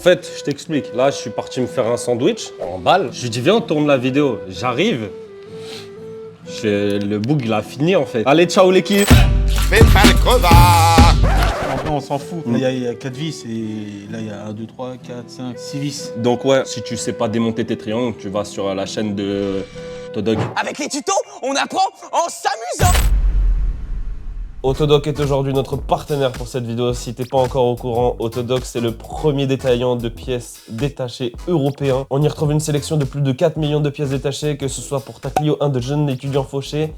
fait, je t'explique. Là, je suis parti me faire un sandwich en balle. Je lui dis, viens, on tourne la vidéo. J'arrive. Le boug, il a fini en fait. Allez, ciao l'équipe. Fais pas le crevard. Après, on s'en fout. Là, il y a 4 vis et là, il y a 1, 2, 3, 4, 5, 6 vis. Donc ouais, si tu sais pas démonter tes triangles, tu vas sur la chaîne de Autodoc. Avec les tutos, on apprend en s'amusant. Autodoc est aujourd'hui notre partenaire pour cette vidéo. Si t'es pas encore au courant, Autodoc c'est le premier détaillant de pièces détachées européen. On y retrouve une sélection de plus de 4 millions de pièces détachées, que ce soit pour ta Clio 1 de jeune étudiant fauché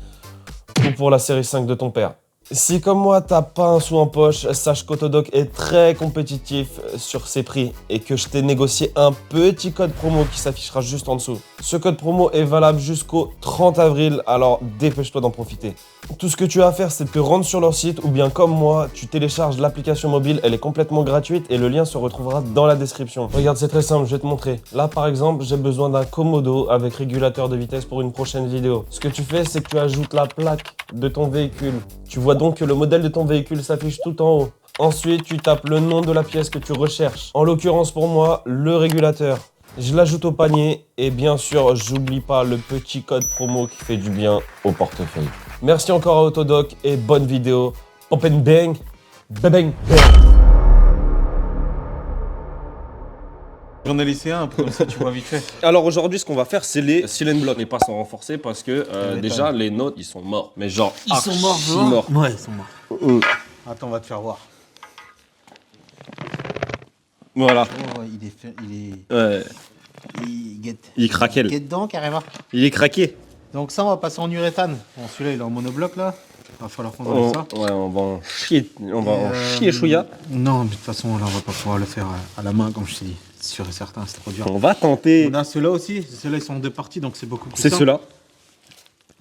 ou pour la série 5 de ton père. Si comme moi t'as pas un sou en poche, sache qu'Autodoc est très compétitif sur ses prix et que je t'ai négocié un petit code promo qui s'affichera juste en dessous. Ce code promo est valable jusqu'au 30 avril, alors dépêche-toi d'en profiter. Tout ce que tu as à faire, c'est de te rendre sur leur site ou bien comme moi, tu télécharges l'application mobile, elle est complètement gratuite et le lien se retrouvera dans la description. Regarde, c'est très simple, je vais te montrer. Là par exemple, j'ai besoin d'un Komodo avec régulateur de vitesse pour une prochaine vidéo. Ce que tu fais, c'est que tu ajoutes la plaque de ton véhicule. Tu vois donc que le modèle de ton véhicule s'affiche tout en haut. Ensuite, tu tapes le nom de la pièce que tu recherches. En l'occurrence pour moi, le régulateur. Je l'ajoute au panier et bien sûr, j'oublie pas le petit code promo qui fait du bien au portefeuille. Merci encore à Autodoc et bonne vidéo. Pop and bang, bang bang bang. J'en ai laissé un, comme ça tu vois vite fait. Alors aujourd'hui, ce qu'on va faire, c'est les silent blocks. Les pas sont renforcés parce que déjà, les nôtres, ils sont morts. Mais genre, Ils sont morts, archi morts. Ouais, ils sont morts. Attends, on va te faire voir. Voilà. Oh, il est fait, Ouais. il guette. Il craquait. Il guette dedans, carrément. Il est craqué. Donc ça, on va passer en uréthane. Bon, celui-là, il est en monobloc, là. Va falloir qu'on enlève ça. Ouais, on va en chier. On va en Et, chier chouïa. Non, mais de toute façon, là, on va pas pouvoir le faire à la main, comme je t'ai dit. C'est sûr et certain, c'est trop dur. On va tenter. On a ceux-là aussi. Ceux-là, ils sont en deux parties, donc c'est beaucoup plus C'est simple. ceux-là.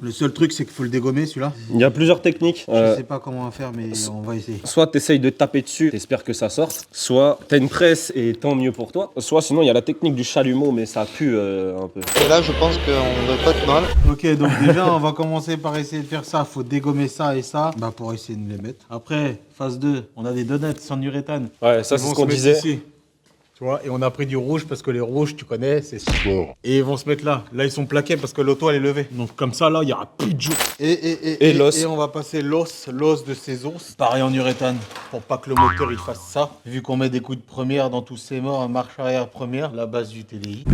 Le seul truc, c'est qu'il faut le dégommer, celui-là. Il y a plusieurs techniques. Je sais pas comment on va faire, mais on va essayer. Soit tu essayes de taper dessus, t'espères que ça sorte. Soit t'as une presse et tant mieux pour toi. Soit sinon il y a la technique du chalumeau, mais ça pue un peu. Et là, je pense qu'on va pas être mal. Ok, donc déjà, on va commencer par essayer de faire ça. Faut dégommer ça et ça pour essayer de les mettre. Après, phase 2, on a des donuts sans uréthane. Ouais, ça Ils c'est vont ce qu'on se mettre disait. ici. Tu vois, et on a pris du rouge parce que les rouges, tu connais, c'est sport. Et ils vont se mettre là. Là, ils sont plaqués parce que l'auto, elle est levée. Donc, comme ça, là, il n'y aura plus de jour. Et l'os. Et on va passer l'os de ces os. Pareil en uréthane. Pour pas que le moteur, il fasse ça. Vu qu'on met des coups de première dans tous ces morts, marche arrière première, la base du TDI.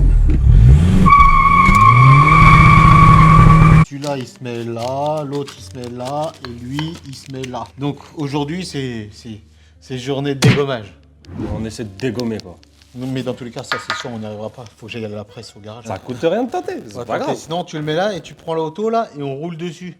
Celui-là, il se met là, l'autre, il se met là, et lui, il se met là. Donc, aujourd'hui, c'est journée de dégommage. On essaie de dégommer quoi. Non, mais dans tous les cas, ça c'est sûr, on n'y arrivera pas. Faut que j'aille à la presse au garage. Ça coûte rien de tâter, c'est pas grave. Sinon, tu le mets là et tu prends l'auto là et on roule dessus.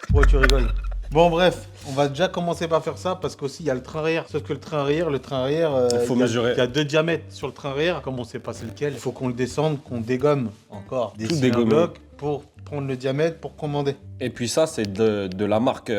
Pourquoi tu rigoles? Bon, bref, on va déjà commencer par faire ça parce qu'aussi il y a le train arrière. Sauf que le train arrière, faut mesurer. Il y a 2 diamètres sur le train arrière. Comme on sait pas c'est lequel, il faut qu'on le descende, qu'on dégomme encore des Tout cylindres dégommer. blocs pour prendre le diamètre pour commander. Et puis ça c'est de la marque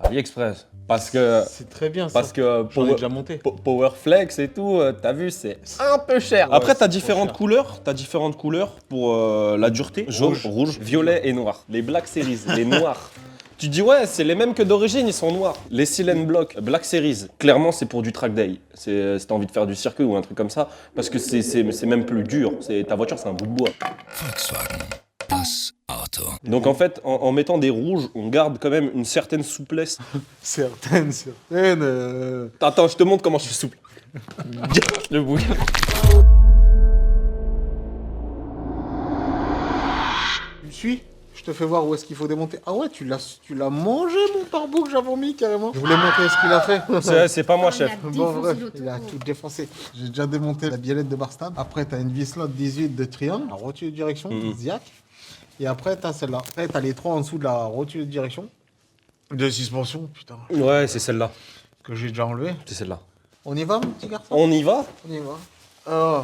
AliExpress. Parce que C'est très bien ça. parce que J'en ai déjà monté. Powerflex et tout, t'as vu, c'est un peu cher. Après, c'est t'as trop différentes cher. couleurs. T'as différentes couleurs pour la dureté. Jaune, rouge, violet et noir. Les Black Series, les noirs. Tu dis ouais, c'est les mêmes que d'origine, ils sont noirs. Les Silent Block, Black Series, clairement c'est pour du track day. C'est si t'as envie de faire du circuit ou un truc comme ça, parce que c'est même plus dur. Ta voiture c'est un bout de bois. Volkswagen, das Auto. Donc en fait, en mettant des rouges, on garde quand même une certaine souplesse. Certaines. Attends, je te montre comment je suis souple. Le bouquin. Tu me suis? Je te fais voir où est-ce qu'il faut démonter. Ah ouais, tu l'as mangé mon pare-boue que j'avais mis carrément. Je voulais montrer ce qu'il a fait. C'est pas moi, chef. Bon, bref, il a tout défoncé. J'ai déjà démonté la biellette de Barstam. Après, t'as une vis lotte 18 de triangle, la rotule de direction, Ziac. Et après, t'as celle-là. Après, t'as les 3 en dessous de la rotule de direction. De suspension, putain, Ouais, c'est celle-là. que j'ai déjà enlevé. C'est celle-là. On y va, mon petit garçon? On y va? On y va. Oh.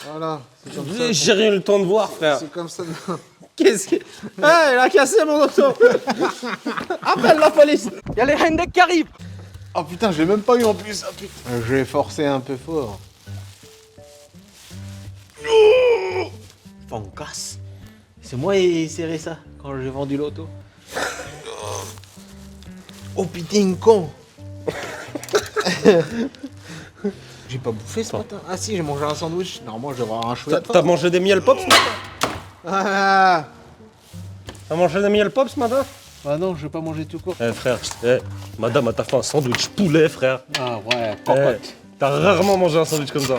Voilà. C'est comme ça. J'ai rien eu le temps de voir, frère. C'est comme ça. Qu'est-ce que... Ah, il a cassé mon auto. Appelle la police. Y'a les Hendek qui arrivent. Oh putain, je l'ai même pas eu en plus. Ah, putain. Je vais forcer un peu fort. Fancasse. C'est moi qui ai serré ça quand j'ai vendu l'auto. Oh putain, con. J'ai pas bouffé ce matin. Ah si, j'ai mangé un sandwich. Normalement, je vais avoir un chouette. T'as mangé des miel pop ce matin? Ah, T'as mangé des miel pop ce matin? bah non, je vais pas manger tout court. Eh frère, madame, elle t'a fait un sandwich poulet, frère. Ah ouais, Eh, t'as rarement mangé un sandwich comme ça.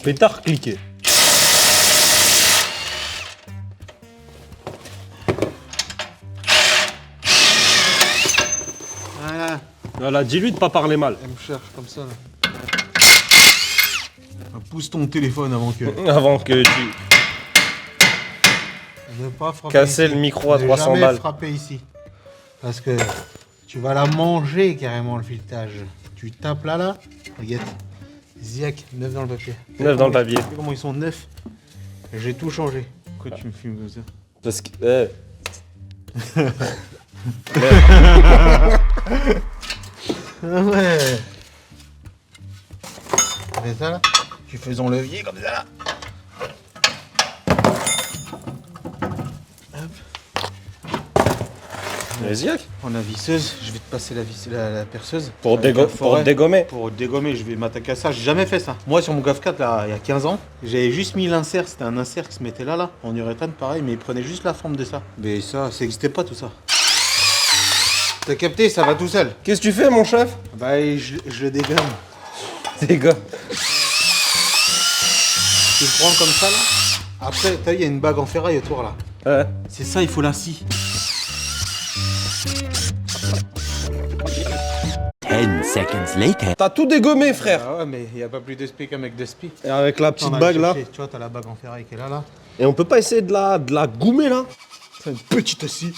Pétard cliqué. Voilà, Voilà, dis-lui de pas parler mal. elle me cherche comme ça. Là. Pousse ton téléphone avant que. Avant que tu Ne pas frapper casses ici. le micro à Ne 300 jamais balles. frapper ici. Parce que tu vas la manger carrément le filetage. Tu tapes là. Regarde. Ziac, neuf dans le papier. Neuf dans le papier. Regarde comment ils sont neufs. J'ai tout changé. Pourquoi tu me filmes comme ça? Parce que. Ah ouais. Tu fais ça là. Tu fais ton levier comme ça là. Vas-y, Prends la visseuse, je vais te passer la perceuse. pour Avec la forêt. dégommer. Pour dégommer, je vais m'attaquer à ça. J'ai jamais fait ça. Moi, sur mon GAV 4, là, il y a 15 ans, j'avais juste mis l'insert. C'était un insert qui se mettait là, en uréthane, pareil, mais il prenait juste la forme de ça. Mais ça n'existait pas tout ça. T'as capté, ça va tout seul. Qu'est-ce que tu fais, mon chef? Bah, je le dégomme. Dégomme. Tu le prends comme ça, là. Après, t'as vu, il y a une bague en ferraille autour, là. Ouais. C'est ça, il faut la scie. 10 seconds later. T'as tout dégommé, frère. Ah ouais, mais il n'y a pas plus de spi qu'un mec de spi. Et avec la petite On a bague là. cherché. Tu vois, t'as la bague en ferraille qui est là. Et on peut pas essayer de la goumer là? C'est une petite scie.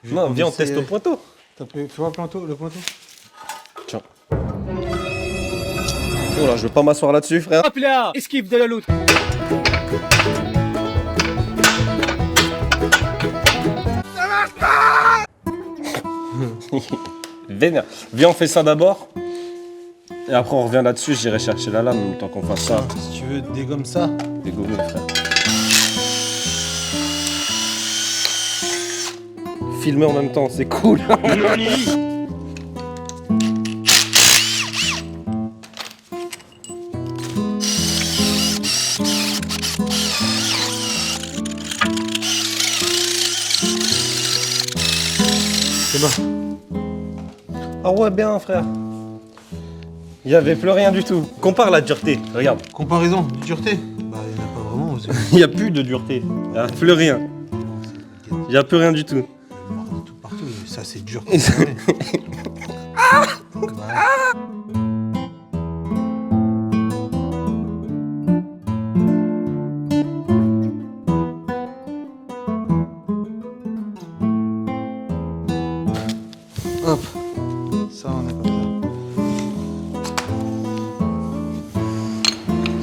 Non, viens, on commencer- teste au pointeau. Tu vois le pointeau? Tiens. Oh là, je veux pas m'asseoir là-dessus, frère. Hop là, esquive de la loot. Vénère. Viens, on fait ça d'abord. Et après, on revient là-dessus. J'irai chercher la lame, tant qu'on fasse ça. Si tu veux, dégomme ça. Dégommer, frère. Filmer en même temps, c'est cool. C'est bon. Ah ouais, bien, frère. Il y avait plus rien du tout. Compare la dureté. Regarde. Comparaison, dureté. Bah, il n'y en a pas vraiment. Il n'y a plus de dureté. Il n'y a plus rien. Il n'y a plus rien du tout. Partout. Ça, c'est dur. Et ça- Hop. Ça, on est comme ça.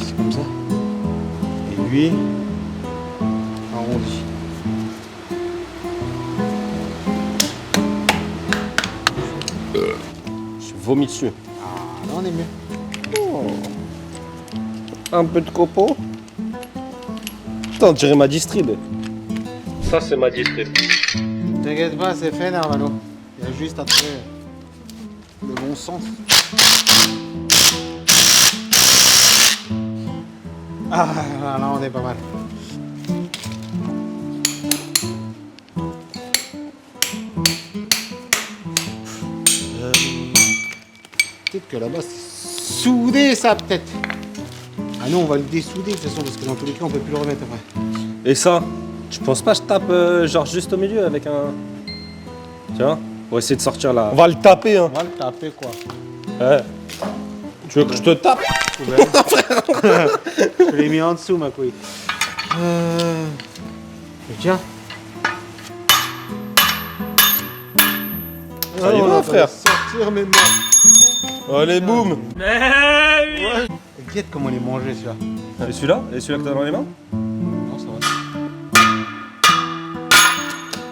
C'est comme ça. Et lui, arrondi. Je vomis dessus. Ah, là, on est mieux. Un peu de copeaux. Putain, on dirait ma distrib. Ça, c'est ma distrib. T'inquiète pas, c'est fait, Narvalo. Il y a juste à trouver le bon sens. Ah, là, on est pas mal. Peut-être que là-bas, c'est soudé, ça, peut-être. Ah non, on va le dessouder, de toute façon, parce que dans tous les cas, on peut plus le remettre après. Et ça, tu penses pas que je tape genre juste au milieu avec un... Tu vois? Pour essayer de sortir là. On va le taper, hein. On va le taper, quoi. Ouais. Tu veux que je te tape? Je l'ai mis en dessous, ma couille. Tiens. Ça y on va, va frère. sortir mes mains. Allez, boum. T'inquiète comment les manger, celui-là. Et celui-là? Et celui-là que t'as dans les mains? Non, ça va.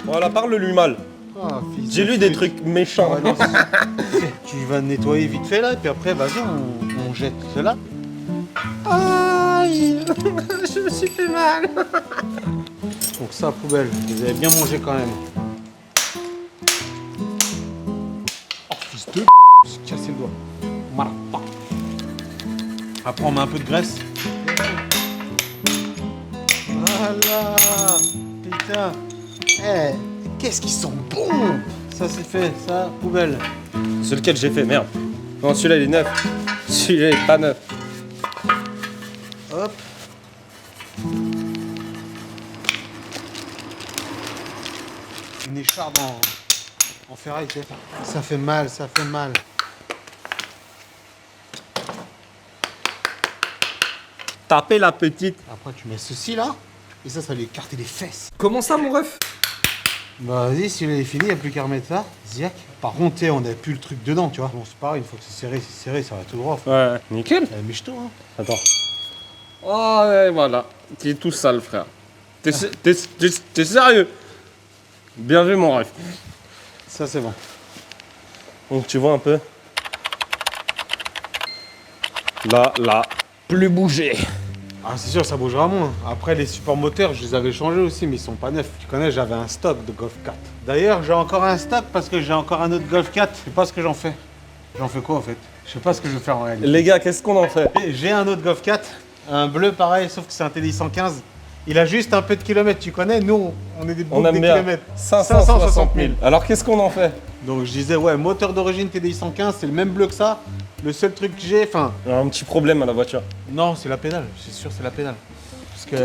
Voilà, parle-lui mal. Ah, fils Dis-lui de des pute. trucs méchants. Ah, non, tu vas nettoyer vite fait là, et puis après, vas-y, on jette cela. Ah, Aïe. Je me suis fait mal. Donc ça, poubelle, vous avez bien mangé quand même. Oh, fils de... Je me suis cassé le doigt. Voilà. Après, on met un peu de graisse. Voilà. Putain. Eh, qu'est-ce qu'ils sont bons. Ça, c'est fait. Ça, poubelle. C'est lequel j'ai fait, merde. Non, celui-là il est neuf. Celui-là il est pas neuf. Hop. Une écharde en ferraille, tu sais. Ça fait mal, ça fait mal. Tapez la petite. Après, tu mets ceci là, et ça va lui écarter les fesses. Comment ça, mon ref? Bah, vas-y, si il est fini, il n'y a plus qu'à remettre ça. Ziac. Par contre, on n'a plus le truc dedans, tu vois. Bon, c'est pareil, une fois que c'est serré, ça va tout droit. Ouais, nickel. Miche-toi, hein. Attends. Oh, ouais, voilà. T'es tout sale, frère. T'es sérieux? Bien vu, mon ref. Ça, c'est bon. Donc, tu vois un peu. Là, plus bouger. Ah, c'est sûr, ça bougera moins. Après, les supports moteurs, je les avais changés aussi, mais ils sont pas neufs. Tu connais, j'avais un stock de Golf 4. D'ailleurs, j'ai encore un stock parce que j'ai encore un autre Golf 4. Je sais pas ce que j'en fais. J'en fais quoi, en fait? Je sais pas ce que je vais faire en réalité. Les gars, qu'est-ce qu'on en fait? J'ai un autre Golf 4, un bleu pareil, sauf que c'est un TDI 115. Il a juste un peu de kilomètres, tu connais, nous, on est des boucs On aime des bien. kilomètres. 560 000. Alors, qu'est-ce qu'on en fait? Donc je disais, ouais, moteur d'origine TDI 115, c'est le même bleu que ça. Le seul truc que j'ai, enfin, Un petit problème à la voiture. non, c'est la pédale, c'est sûr, c'est la pédale. Parce que,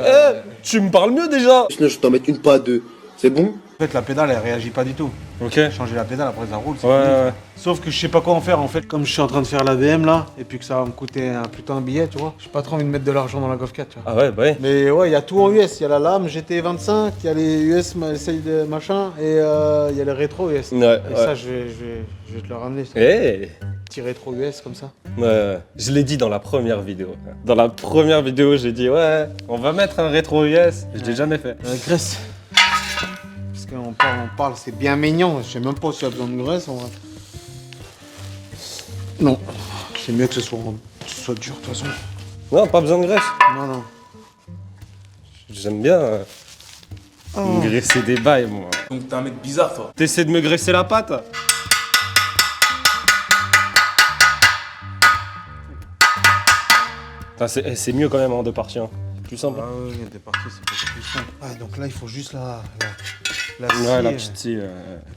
Tu me parles mieux déjà? Sinon, je t'en mets une pas deux. C'est bon? en fait, la pédale, elle réagit pas du tout. Ok. Changer la pédale, après ça roule, c'est Ouais, fini. ouais. Sauf que je sais pas quoi en faire, en fait. Comme je suis en train de faire l'ADM, là, et puis que ça va me coûter un putain de billet, tu vois. J'ai pas trop envie de mettre de l'argent dans la Golf 4, tu vois. Ah ouais, bah ouais. Mais ouais, il y a tout en US. Il y a la lame GT25, il y a les US, celle de machin, et il y a les rétro US. Ouais, Et ça, je vais te le ramener. Ça. Eh Petit rétro US comme ça. Ouais, je l'ai dit dans la première vidéo. Dans la première vidéo, j'ai dit ouais, on va mettre un rétro US. Je l'ai jamais fait. Graisse. Parce qu'on parle, c'est bien mignon. Je sais même pas s'il y a besoin de graisse. Non. C'est mieux que ce soit dur de toute façon. Non, pas besoin de graisse. Non, non. J'aime bien me graisser des bails, moi. Donc t'es un mec bizarre, toi. T'essaies de me graisser la patte? C'est mieux quand même en deux parties. Hein. Plus simple. Ah oui, des parties, c'est beaucoup plus simple. Ah, donc là, il faut juste la Ouais, la petite scie.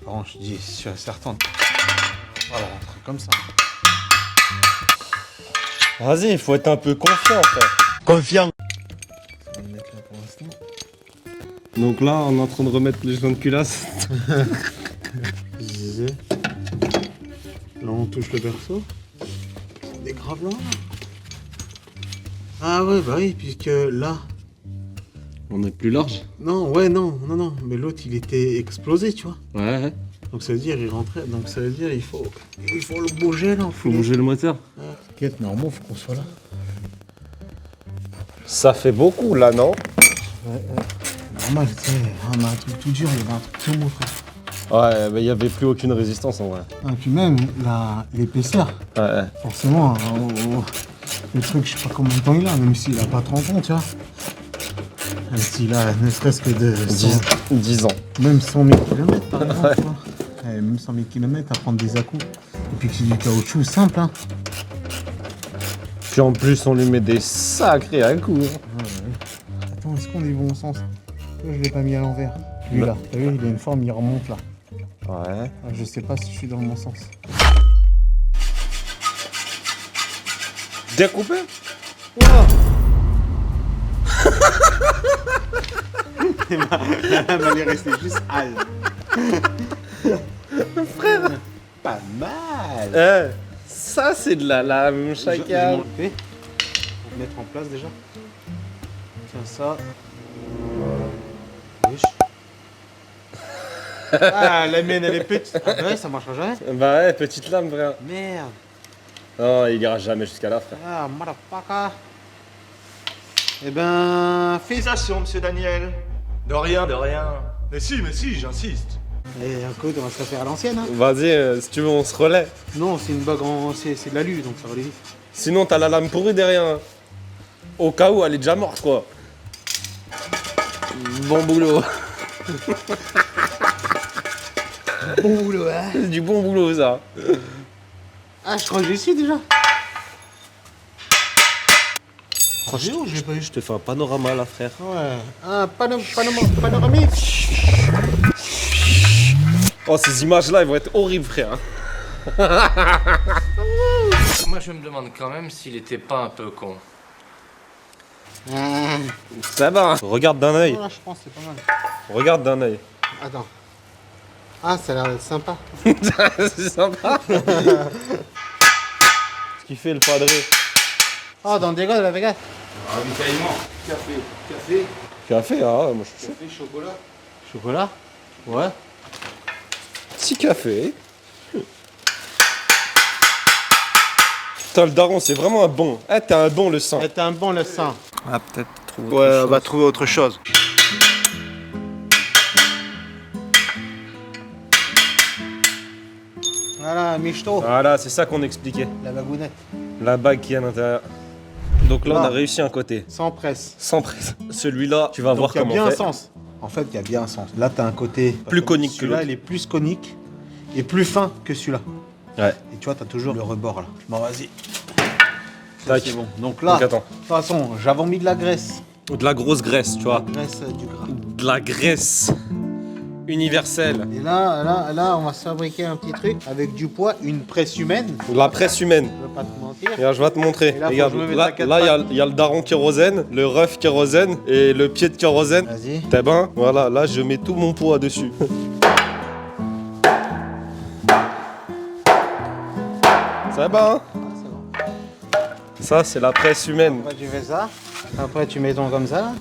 Par contre, je dis, je suis certain. On va la rentrer comme ça. Vas-y, il faut être un peu confiant, frère. Confiant. On va le mettre là pour l'instant. Donc là, on est en train de remettre les joints de culasse. Je disais. Là, on touche le berceau. C'est des graves là. Ah ouais, bah oui, puisque là... On est plus large. Non, ouais, non. Mais l'autre, il était explosé, tu vois. Ouais. Donc ça veut dire, il rentrait. Donc ça veut dire, il faut le bouger, là. Faut bouger le moteur. T'inquiète, normalement, faut qu'on soit là. Ça fait beaucoup là, non? Normal, tu sais, on a un truc tout dur, il y avait un truc tout mou, frère. Ouais, mais il n'y avait plus aucune résistance en vrai. Ah, puis même, l'épaisseur, Ouais. forcément, le truc, je sais pas combien de temps il a, même s'il a pas 30 ans, tu vois. Même s'il a ne serait-ce que de 10 ans. même 100 000 km par exemple, tu vois. Ouais, même 100 000 km à prendre des à-coups. Et puis que c'est du caoutchouc simple, hein. Puis en plus, on lui met des sacrés à coups. Attends, est-ce qu'on est bon sens? Je l'ai pas mis à l'envers. Lui là, t'as vu, il a une forme, il remonte là. Ouais. Ah, je sais pas si je suis dans le bon sens. Découpé? La lame, elle est restée juste hal. Frère, pas mal. Ça, c'est de la lame, chacal. Pour mettre en place déjà. Tiens ça. Wesh. Ah, la mienne elle est petite. Ah ouais, ça marchera jamais. Bah ouais, petite lame, frère. Merde. Non, il ira jamais jusqu'à là, frère. Ah, motherfucker. Eh ben, fais ça. Félicitations, monsieur Daniel. De rien, de rien. Mais si, j'insiste. Et un coup, on va se la faire à l'ancienne. Hein. Vas-y, si tu veux, on se relaie. Non, c'est une bague en. C'est de l'alu, donc ça va aller vite. Sinon, t'as la lame pourrie derrière. Hein. Au cas où elle est déjà morte, quoi. Bon boulot. Bon boulot, hein. C'est du bon boulot, ça. Ah, je crois que j'y suis déjà. Franchement, je l'ai pas eu. Je te fais un panorama, là, frère. Ouais, un panoramique. Oh, ces images-là, elles vont être horribles, frère. Moi, je me demande quand même s'il était pas un peu con. Ça va. Regarde d'un œil. Ah, je pense que c'est pas mal. Regarde d'un œil. Attends. Ah, ça a l'air d'être sympa. C'est sympa. Ce qui fait le padré. Oh, dans Diego de la Vegas. Ravitaillement. Café. Café, ah, moi je suis chaud. Café, chocolat. Chocolat? Ouais. Petit café. Putain, le daron, c'est vraiment un bon. Eh, t'es un bon, le sang. C'était un bon le sang. Ah, peut-être trouver. Ouais, on va trouver autre chose. Voilà, michto. Voilà, c'est ça qu'on expliquait. La bagounette. La bague qui est à l'intérieur. Donc là, on a réussi un côté. Sans presse. Sans presse. Celui-là, tu vas Donc voir il y a comment bien on un fait. sens. En fait, il y a bien un sens. Là, t'as un côté Plus conique que celui-là, l'autre. il est plus conique et plus fin que celui-là. Ouais. Et tu vois, t'as toujours le rebord là. Bon, vas-y. Tac. C'est bon. Donc là, Donc de attends. toute façon, j'avais mis de la graisse. De la grosse graisse, tu vois. Graisse du gras. De la graisse universelle. Et là, on va se fabriquer un petit truc avec du poids, une presse humaine. De la presse humaine. Je vais pas te mentir. Regarde, je vais te montrer. Et là, faut Regarde, que je me mette là, à quatre là, pattes. il y a le daron kérosène, le ref kérosène et le pied de kérosène. Vas-y. T'es ben, voilà, là je mets tout mon poids dessus. Ça va, hein? Ça, c'est la presse humaine. Après, tu fais ça. Après, tu mets ton comme ça.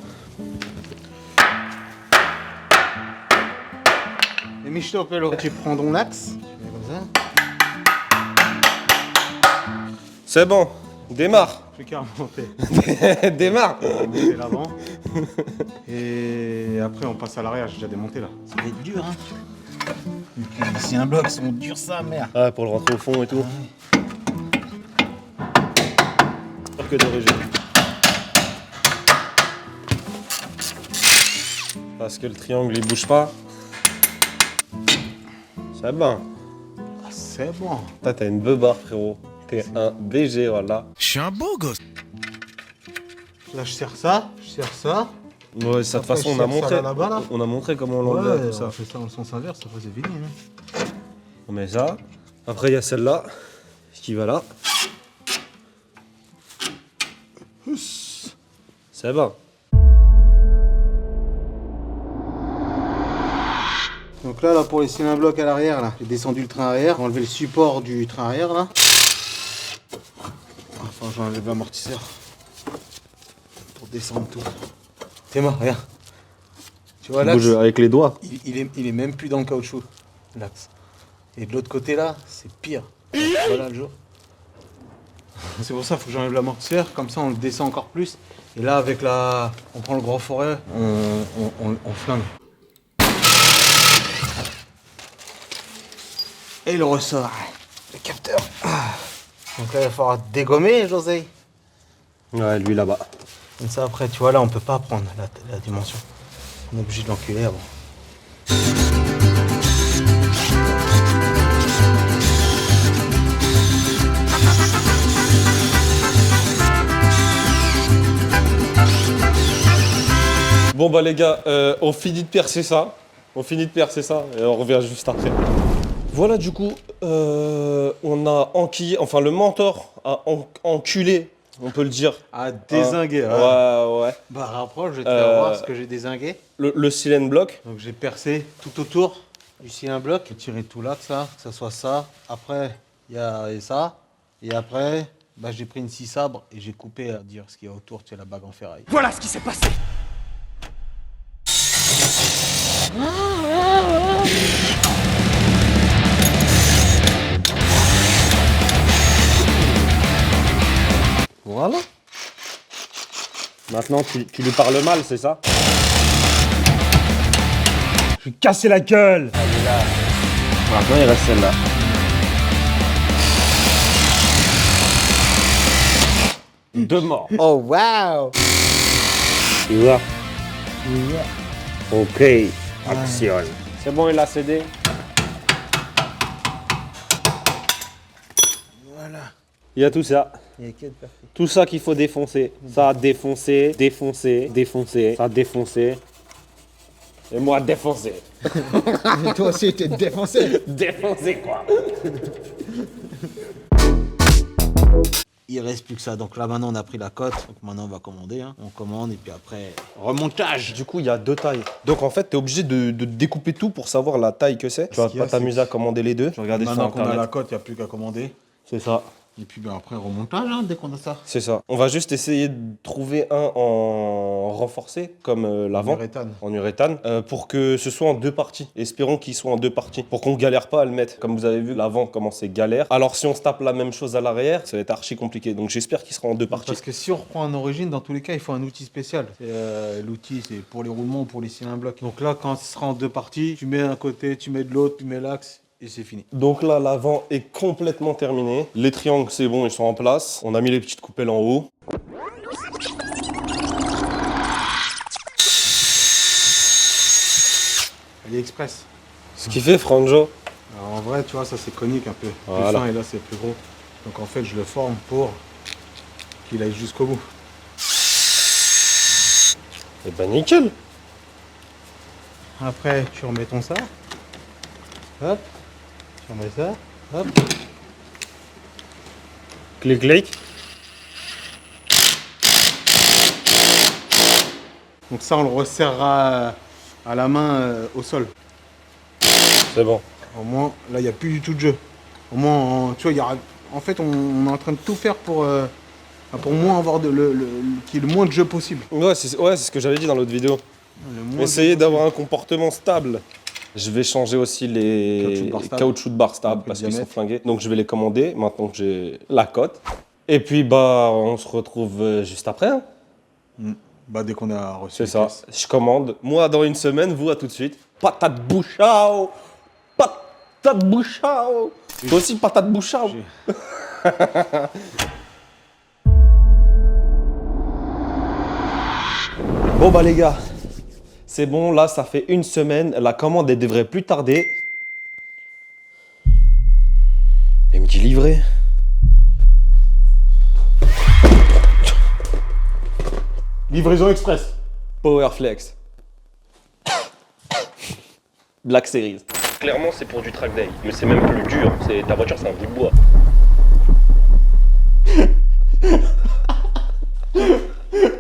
Et michto pelo. Tu prends ton axe. Tu mets comme ça. C'est bon, démarre. Plus qu'à remonter. Démarre. Monter l'avant. Et après, on passe à l'arrière. J'ai déjà démonté là. Ça va être dur, hein. C'est un bloc, sont durs ça, merde. Ah, pour le rentrer au fond et tout. Que d'origine. Parce que le triangle il bouge pas. C'est bon. Ah, c'est bon. T'as une beubare, frérot. T'es un BG, voilà. Je suis un beau gosse. Là, je serre ça. Je serre ça. Ouais, ça, de toute Après, façon, je on a serre ça montré. là-bas, là. On a montré comment on Ouais, l'enlevait, tout ça. on fait ça dans le sens inverse. Après, c'est fini. Hein. On met ça. Après, il y a celle-là qui va là. C'est bon. Donc là, pour laisser un bloc à l'arrière, là, j'ai descendu le train arrière, enlevé le support du train arrière là. Enfin, j'enlève l'amortisseur pour descendre tout. T'es mort, regarde. Tu vois l'axe, Bouge avec les doigts. il est même plus dans le caoutchouc, l'axe. Et de l'autre côté là, c'est pire. Voilà le jour. C'est pour ça qu'il faut que j'enlève l'amortisseur, comme ça on le descend encore plus. Et là, avec la, on prend le grand forêt, on flingue. Et le ressort, le capteur. Donc là, il va falloir dégommer, José. Ouais, lui là-bas. Comme ça, après, tu vois, là, on peut pas prendre la dimension. On est obligé de l'enculer avant. Bon bah les gars, on finit de percer ça. On finit de percer ça et on revient juste après. Voilà du coup, on a enquillé, enfin le mentor a enculé, on peut le dire. Ah, dézinguer. Ouais. Bah, rapproche, je vais te faire voir ce que j'ai dézingué. Le silène bloc. Donc, j'ai percé tout autour du cylindre bloc. J'ai tiré tout là, que ça soit ça. Après, il y a ça. Et après, bah, j'ai pris une scie sabre et j'ai coupé à dire ce qu'il y a autour, tu sais, la bague en ferraille. Voilà ce qui s'est passé. Voilà. Maintenant, tu lui parles mal, c'est ça? Je vais casser la gueule. Maintenant, il reste celle-là. 2 morts. Oh, waouh. Tu vois? Ok, action. C'est bon, il a cédé. Voilà. Il y a tout ça. Il y a quel parfait. Tout ça qu'il faut défoncer. Ça a défoncé, défoncé, défoncé. Ça a défoncé. Et moi, défoncé. Toi aussi, t'es défoncé. Défoncé, quoi. Il reste plus que ça. Donc là, maintenant, on a pris la cote. Donc maintenant, on va commander. Hein. On commande et puis après, remontage. Du coup, il y a 2 tailles. Donc en fait, t'es obligé de découper tout pour savoir la taille que c'est. Tu vas qu'il y a, pas t'amuser à commander les deux. Tu vas regarder sur Maintenant qu'on a internet. la cote, il n'y a plus qu'à commander. C'est ça. Et puis ben, après, remontage hein, dès qu'on a ça. C'est ça. On va juste essayer de trouver un en renforcé, comme l'avant. Uréthane. En uréthane, pour que ce soit en 2 parties. Espérons qu'il soit en 2 parties. Pour qu'on galère pas à le mettre. Comme vous avez vu, l'avant, comment c'est galère. Alors si on se tape la même chose à l'arrière, ça va être archi compliqué. Donc j'espère qu'il sera en 2 parties. Parce que si on reprend en origine, dans tous les cas, il faut un outil spécial. L'outil, c'est pour les roulements ou pour les cylindres blocs. Donc là, quand ce sera en 2 parties, tu mets un côté, tu mets de l'autre, tu mets l'axe. Et c'est fini. Donc là, l'avant est complètement terminé. Les triangles, c'est bon, ils sont en place. On a mis les petites coupelles en haut. AliExpress. Ce qui fait, Franjo. Alors en vrai, tu vois, ça c'est conique un peu. Voilà. Le fin et là, c'est plus gros. Donc en fait, je le forme pour qu'il aille jusqu'au bout. Et ben nickel. Après, tu remets ton ça. Hop. Tu remets ça. Hop. Clic, clic. Donc ça, on le resserrera à la main au sol. C'est bon. Au moins, là, il n'y a plus du tout de jeu. Au moins, tu vois, il y aura... En fait, on est en train de tout faire pour moins avoir qu'il y ait le moins de jeu possible. Ouais, c'est ce que j'avais dit dans l'autre vidéo. Le moins de Essayez jeu d'avoir un comportement stable. Je vais changer aussi les caoutchoucs de barre stables parce qu'ils sont diamètre. flingués. Donc je vais les commander maintenant que j'ai la cote. Et puis bah on se retrouve juste après. Hein. Bah, dès qu'on a reçu C'est les ça. pièces. Je commande. Moi dans une semaine, vous à tout de suite. Patate bouchao. Patate bouchao. Toi aussi patate bouchao. Bon bah les gars, c'est bon, là ça fait 1 semaine, la commande elle devrait plus tarder. Elle me dit livré. Livraison express. Powerflex. Black Series. Clairement c'est pour du track day, mais c'est même plus dur, ta voiture c'est un bout de bois.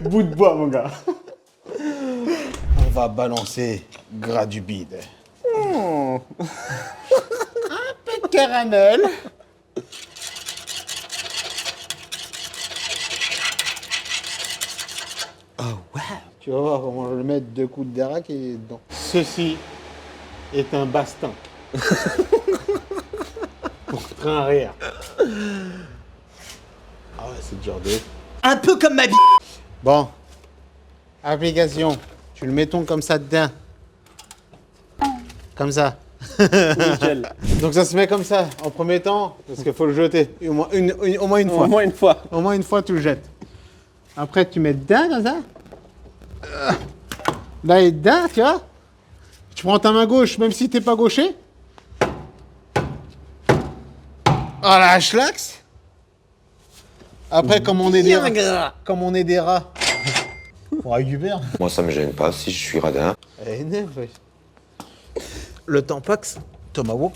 Bout de bois, mon gars. On va balancer gras du bide. Un peu de caramel. Oh, wow. Tu vas voir comment je vais le mettre 2 coups de dérac et dedans. Ceci est un bastin. Pour train arrière. Ah ouais, c'est dur de... Un peu comme ma vie. Bon, application, tu le mettons comme ça dedans. Comme ça. Nickel. Donc ça se met comme ça, en premier temps, parce qu'il faut le jeter. Et au moins une fois. Au moins une fois. Au moins une fois, tu le jettes. Après, tu mets dedans, comme ça. Là, et dedans, tu vois. Tu prends ta main gauche, même si t'es pas gaucher. Oh la schlax. Après, comme on est des rats. Comme on est des rats. Pour Hubert. Moi, ça me gêne pas si je suis radin. Le Tampax Tomahawk.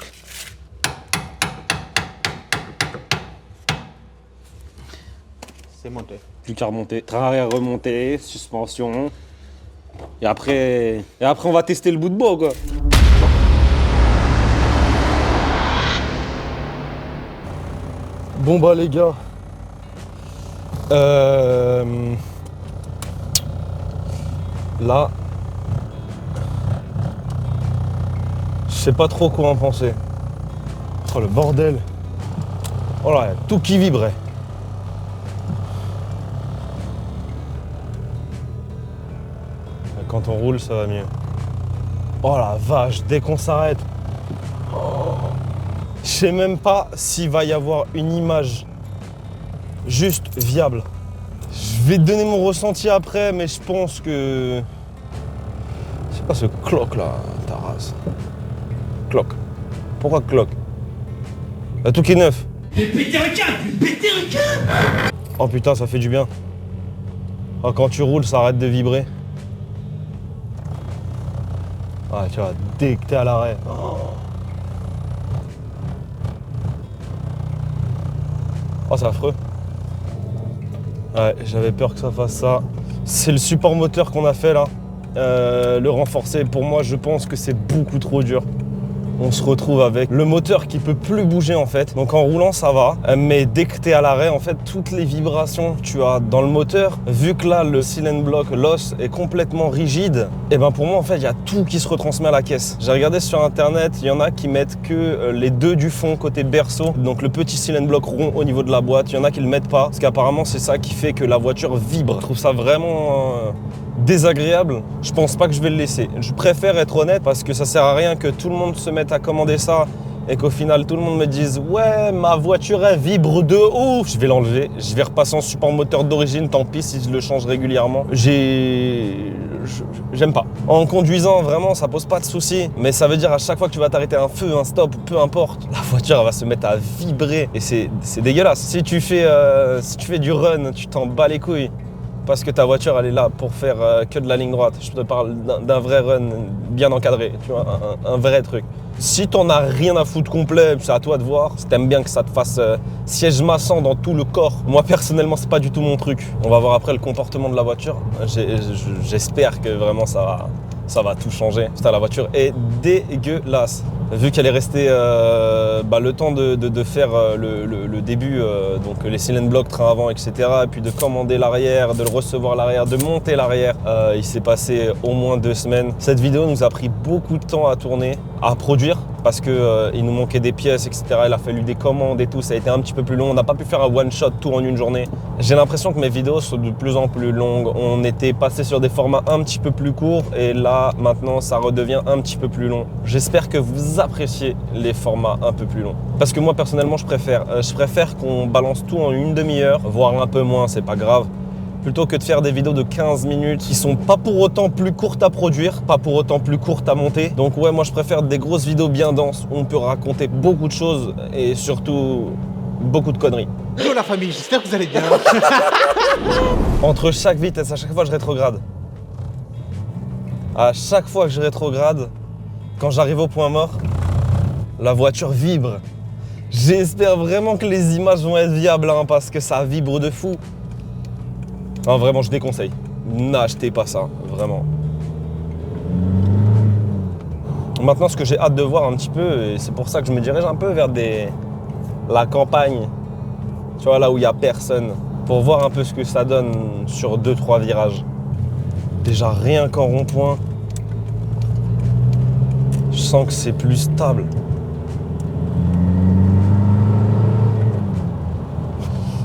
C'est monté. Plus qu'à remonter. Train arrière remonté, suspension. Et après on va tester le bout de bois, quoi. Bon bah les gars. Là. Je sais pas trop quoi en penser. Oh le bordel. Oh là, tout qui vibrait. Quand on roule, ça va mieux. Oh la vache, dès qu'on s'arrête. Je sais même pas s'il va y avoir une image juste viable. vais te donner mon ressenti après, mais je pense que... C'est pas ce cloque là, ta race. Cloque. Pourquoi cloque? Y'a tout qui est neuf. Oh putain, ça fait du bien. Oh, quand tu roules, ça arrête de vibrer. Ah, tu vois, dès que t'es à l'arrêt. Oh, c'est affreux. Ouais, j'avais peur que ça fasse ça. C'est le support moteur qu'on a fait là. Le renforcer, pour moi, je pense que c'est beaucoup trop dur. On se retrouve avec le moteur qui peut plus bouger en fait. Donc en roulant ça va, mais dès que tu es à l'arrêt, en fait toutes les vibrations que tu as dans le moteur, vu que là le cylinder block, l'os est complètement rigide, et ben pour moi en fait il y a tout qui se retransmet à la caisse. J'ai regardé sur internet, il y en a qui mettent que les deux du fond côté berceau, donc le petit cylinder block rond au niveau de la boîte, il y en a qui le mettent pas, parce qu'apparemment c'est ça qui fait que la voiture vibre. Je trouve ça vraiment... désagréable, je pense pas que je vais le laisser. Je préfère être honnête parce que ça sert à rien que tout le monde se mette à commander ça et qu'au final tout le monde me dise ouais ma voiture elle vibre de ouf. Je vais l'enlever, je vais repasser en support moteur d'origine, tant pis si je le change régulièrement. J'aime pas. En conduisant vraiment ça pose pas de soucis, mais ça veut dire à chaque fois que tu vas t'arrêter un feu, un stop, peu importe, la voiture elle va se mettre à vibrer et c'est dégueulasse. Si tu fais du run, tu t'en bats les couilles. Parce que ta voiture, elle est là pour faire que de la ligne droite. Je te parle d'un vrai run bien encadré, tu vois, un vrai truc. Si t'en as rien à foutre complet, c'est à toi de voir. Si t'aimes bien que ça te fasse siège massant dans tout le corps. Moi, personnellement, c'est pas du tout mon truc. On va voir après le comportement de la voiture. J'espère que vraiment ça va tout changer. Putain, la voiture est dégueulasse. Vu qu'elle est restée le temps de faire le début, donc les cylinder block, train avant, etc. Et puis de commander l'arrière, de le recevoir l'arrière, de monter l'arrière. Il s'est passé au moins 2 semaines. Cette vidéo nous a pris beaucoup de temps à tourner, à produire, parce qu'il nous manquait des pièces, etc. Il a fallu des commandes et tout. Ça a été un petit peu plus long. On n'a pas pu faire un one-shot tout en une journée. J'ai l'impression que mes vidéos sont de plus en plus longues. On était passé sur des formats un petit peu plus courts et là, maintenant, ça redevient un petit peu plus long. J'espère que vous appréciez les formats un peu plus longs. Parce que moi, personnellement, je préfère qu'on balance tout en une demi-heure, voire un peu moins, c'est pas grave. Plutôt que de faire des vidéos de 15 minutes qui sont pas pour autant plus courtes à produire, pas pour autant plus courtes à monter. Donc ouais, moi je préfère des grosses vidéos bien denses où on peut raconter beaucoup de choses et surtout beaucoup de conneries. Yo la famille, j'espère que vous allez bien. Entre chaque vitesse, à chaque fois je rétrograde. À chaque fois que je rétrograde, quand j'arrive au point mort, la voiture vibre. J'espère vraiment que les images vont être viables hein, parce que ça vibre de fou. Non, vraiment, je déconseille. N'achetez pas ça, vraiment. Maintenant, ce que j'ai hâte de voir un petit peu, et c'est pour ça que je me dirige un peu vers la campagne, tu vois, là où il n'y a personne, pour voir un peu ce que ça donne sur 2-3 virages. Déjà, rien qu'en rond-point, je sens que c'est plus stable.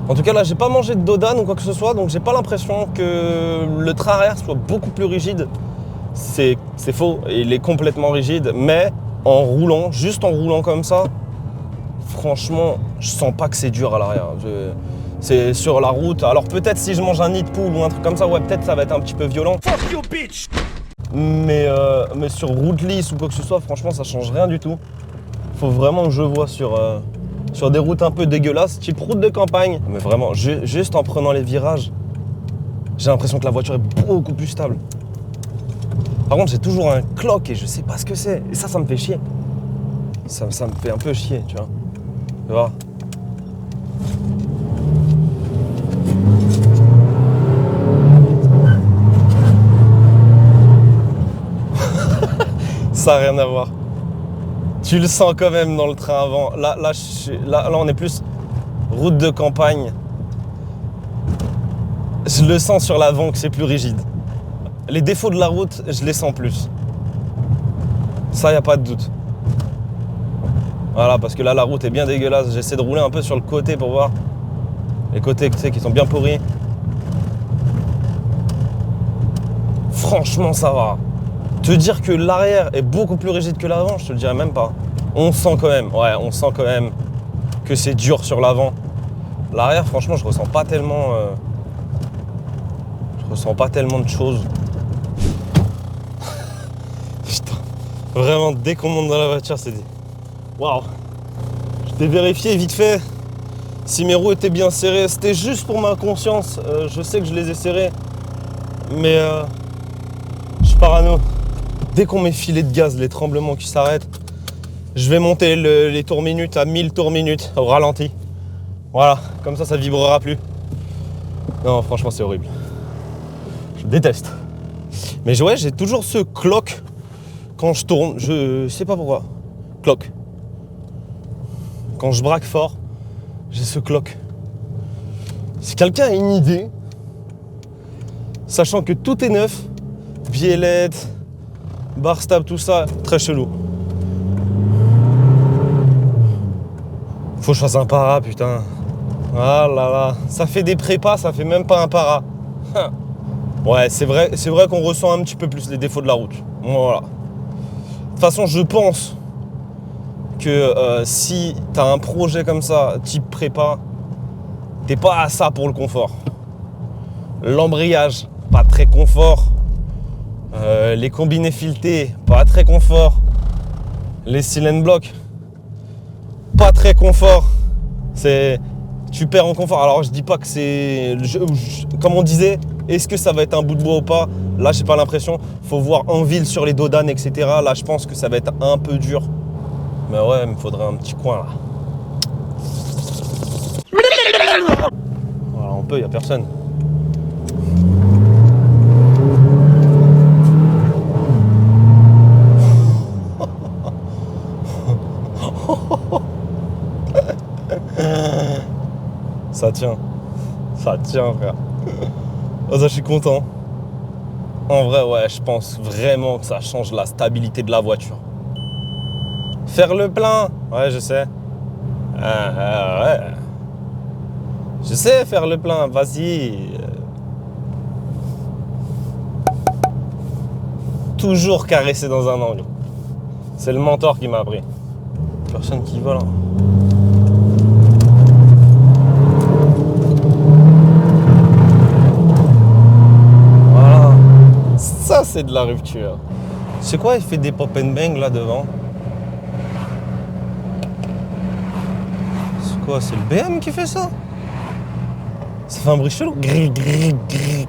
En tout cas là j'ai pas mangé de Dodane ou quoi que ce soit, donc j'ai pas l'impression que le train arrière soit beaucoup plus rigide. C'est faux, il est complètement rigide, mais en roulant, juste en roulant comme ça, franchement je sens pas que c'est dur à l'arrière. C'est sur la route, alors peut-être si je mange un nid de poule ou un truc comme ça, ouais peut-être ça va être un petit peu violent. Fuck you bitch. Mais sur route lisse ou quoi que ce soit, franchement ça change rien du tout. Faut vraiment que je vois sur des routes un peu dégueulasses, type route de campagne. Mais vraiment, juste en prenant les virages, j'ai l'impression que la voiture est beaucoup plus stable. Par contre, j'ai toujours un cloque et je sais pas ce que c'est. Et ça me fait chier. Ça me fait un peu chier, tu vois. Tu vois. Ça n'a rien à voir. Tu le sens quand même dans le train avant. Là, on est plus route de campagne. Je le sens sur l'avant que c'est plus rigide. Les défauts de la route, je les sens plus. Ça, il n'y a pas de doute. Voilà, parce que là, la route est bien dégueulasse. J'essaie de rouler un peu sur le côté pour voir. Les côtés, tu sais, qui sont bien pourris. Franchement, ça va. Te dire que l'arrière est beaucoup plus rigide que l'avant, je te le dirais même pas. On sent quand même que c'est dur sur l'avant. L'arrière, franchement, je ressens pas tellement ressens pas tellement de choses. Putain, vraiment, dès qu'on monte dans la voiture, c'est dit waouh. Je t'ai vérifié vite fait si mes roues étaient bien serrées. C'était juste pour ma conscience. Je sais que je les ai serrées, mais je suis parano. Dès qu'on met filet de gaz, les tremblements qui s'arrêtent, je vais monter les tours minutes à 1000 tours minutes au ralenti. Voilà, comme ça vibrera plus. Non, franchement, c'est horrible. Je déteste. Mais ouais, j'ai toujours ce cloc quand je tourne. Je sais pas pourquoi. Cloc. Quand je braque fort, j'ai ce cloc. Si quelqu'un a une idée, sachant que tout est neuf, biellette, barre stable, tout ça, très chelou. Faut que je fasse un para, putain. Ah là là, ça fait des prépas, ça fait même pas un para. Ouais, c'est vrai qu'on ressent un petit peu plus les défauts de la route. Voilà. De toute façon, je pense que si t'as un projet comme ça, type prépa, t'es pas à ça pour le confort. L'embrayage, pas très confort. Les combinés filetés, pas très confort. Les cylindres blocs, pas très confort. Tu perds en confort. Alors je dis pas que c'est... Comme on disait, est-ce que ça va être un bout de bois ou pas? Là, j'ai pas l'impression. Faut voir en ville sur les dodanes, etc. Là, je pense que ça va être un peu dur. Mais ouais, il me faudrait un petit coin là. Voilà, on peut, y a personne. Ça tient, frère. Oh, ça, je suis content. En vrai, ouais, je pense vraiment que ça change la stabilité de la voiture. Faire le plein, ouais, je sais. Ouais. Je sais faire le plein, vas-y. Toujours caresser dans un angle. C'est le mentor qui m'a appris. Personne qui vole. Voilà. Ça, c'est de la rupture. C'est quoi, il fait des pop and bang là devant? C'est quoi, c'est le BM qui fait ça? Ça fait un bruit chelou. Gris, gris, gris.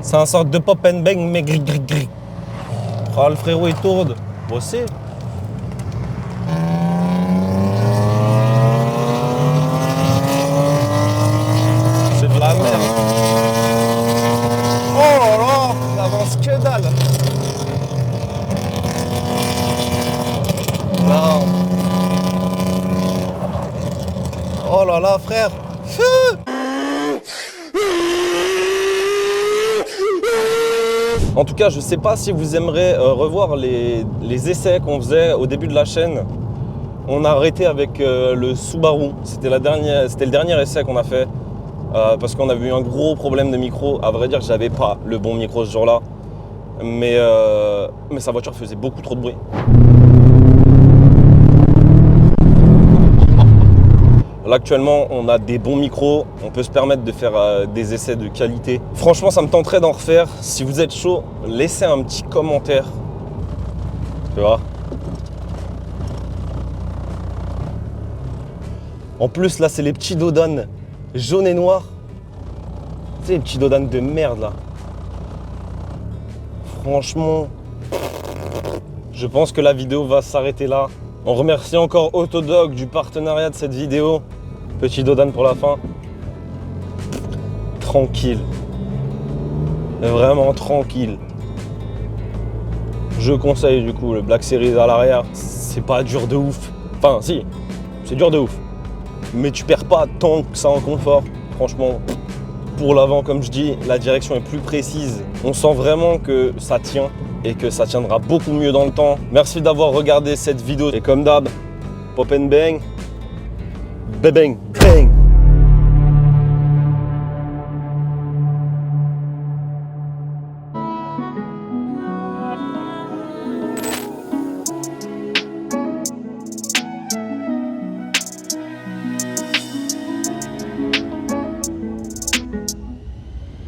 C'est un sorte de pop and bang, mais gris, gris, gris. Oh, le frérot, il tourne. Bossé. C'est de la merde. Oh là là, ça avance que dalle. Non. Oh là là, frère. En tout cas, je sais pas si vous aimerez revoir les essais qu'on faisait au début de la chaîne. On a arrêté avec le Subaru. C'était le dernier essai qu'on a fait parce qu'on avait eu un gros problème de micro. À vrai dire, j'avais pas le bon micro ce jour-là, mais sa voiture faisait beaucoup trop de bruit. Là, actuellement, on a des bons micros, on peut se permettre de faire des essais de qualité. Franchement, ça me tenterait d'en refaire. Si vous êtes chaud, laissez un petit commentaire. Tu vois? En plus, là, c'est les petits dodanes jaunes et noirs. Tu sais, les petits dodanes de merde, là. Franchement, je pense que la vidéo va s'arrêter là. On remercie encore Autodog du partenariat de cette vidéo. Petit dodan pour la fin. Tranquille. Vraiment tranquille. Je conseille du coup le Black Series à l'arrière. C'est pas dur de ouf. Enfin si, c'est dur de ouf. Mais tu perds pas tant que ça en confort. Franchement, pour l'avant comme je dis, la direction est plus précise. On sent vraiment que ça tient et que ça tiendra beaucoup mieux dans le temps. Merci d'avoir regardé cette vidéo et comme d'hab, pop and bang, bang, bang.